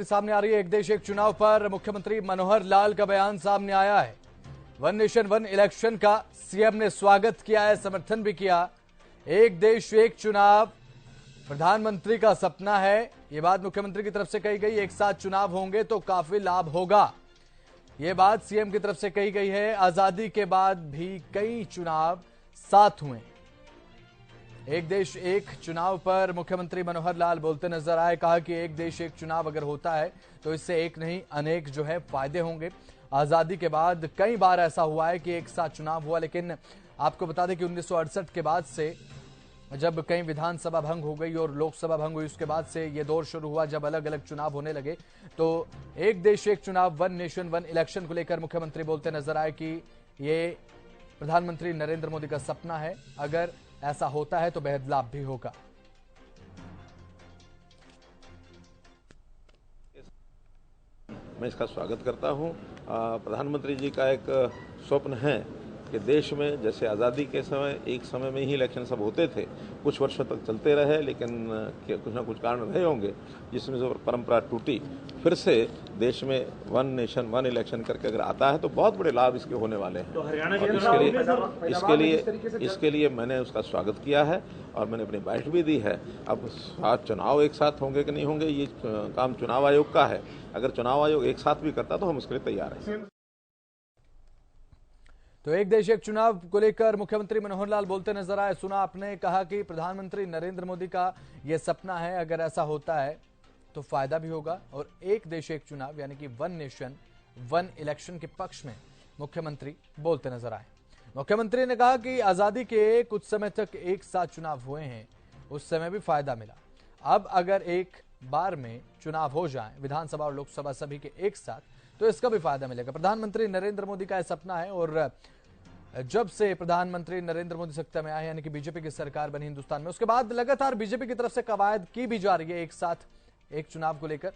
सामने आ रही है। एक देश एक चुनाव पर मुख्यमंत्री मनोहर लाल का बयान सामने आया है। वन नेशन वन इलेक्शन का सीएम ने स्वागत किया है, समर्थन भी किया। एक देश एक चुनाव प्रधानमंत्री का सपना है, ये बात मुख्यमंत्री की तरफ से कही गई। एक साथ चुनाव होंगे तो काफी लाभ होगा, ये बात सीएम की तरफ से कही गई है। आजादी के बाद भी कई चुनाव साथ हुए। एक देश एक चुनाव पर मुख्यमंत्री मनोहर लाल बोलते नजर आए। कहा कि एक देश एक चुनाव अगर होता है तो इससे एक नहीं अनेक जो है फायदे होंगे। आजादी के बाद कई बार ऐसा हुआ है कि एक साथ चुनाव हुआ, लेकिन आपको बता दें कि 1968 के बाद से जब कई विधानसभा भंग हो गई और लोकसभा भंग हुई, उसके बाद से ये दौर शुरू हुआ जब अलग अलग चुनाव होने लगे। तो एक देश एक चुनाव वन नेशन वन इलेक्शन को लेकर मुख्यमंत्री बोलते नजर आए कि ये प्रधानमंत्री नरेंद्र मोदी का सपना है, अगर ऐसा होता है तो बेहद लाभ भी होगा। मैं इसका स्वागत करता हूं। प्रधानमंत्री जी का एक स्वप्न है कि देश में जैसे आज़ादी के समय एक समय में ही इलेक्शन सब होते थे, कुछ वर्षों तक चलते रहे, लेकिन कुछ ना कुछ कारण रहे होंगे जिसमें से परंपरा टूटी। फिर से देश में वन नेशन वन इलेक्शन करके अगर आता है तो बहुत बड़े लाभ इसके होने वाले हैं। तो हरियाणा इसके लिए मैंने उसका स्वागत किया है और मैंने अपनी बाइट भी दी है। अब साथ चुनाव एक साथ होंगे कि नहीं होंगे ये काम चुनाव आयोग का है। अगर चुनाव आयोग एक साथ भी करता तो हम उसके लिए तैयार हैं। तो एक देश एक चुनाव को लेकर मुख्यमंत्री मनोहर लाल बोलते नजर आए। सुना आपने, कहा कि प्रधानमंत्री नरेंद्र मोदी का यह सपना है, अगर ऐसा होता है तो फायदा भी होगा। और एक देश एक चुनाव यानी कि वन नेशन वन इलेक्शन के पक्ष में मुख्यमंत्री बोलते नजर आए। मुख्यमंत्री ने कहा कि आजादी के कुछ समय तक एक साथ चुनाव हुए हैं, उस समय भी फायदा मिला। अब अगर एक बार में चुनाव हो जाए विधानसभा और लोकसभा सभी के एक साथ, तो इसका भी फायदा मिलेगा। प्रधानमंत्री नरेंद्र मोदी का यह सपना है और जब से प्रधानमंत्री नरेंद्र मोदी सत्ता में आए यानी कि बीजेपी की सरकार बनी हिंदुस्तान में, उसके बाद लगातार बीजेपी की तरफ से कवायद की भी जा रही है एक साथ एक चुनाव को लेकर।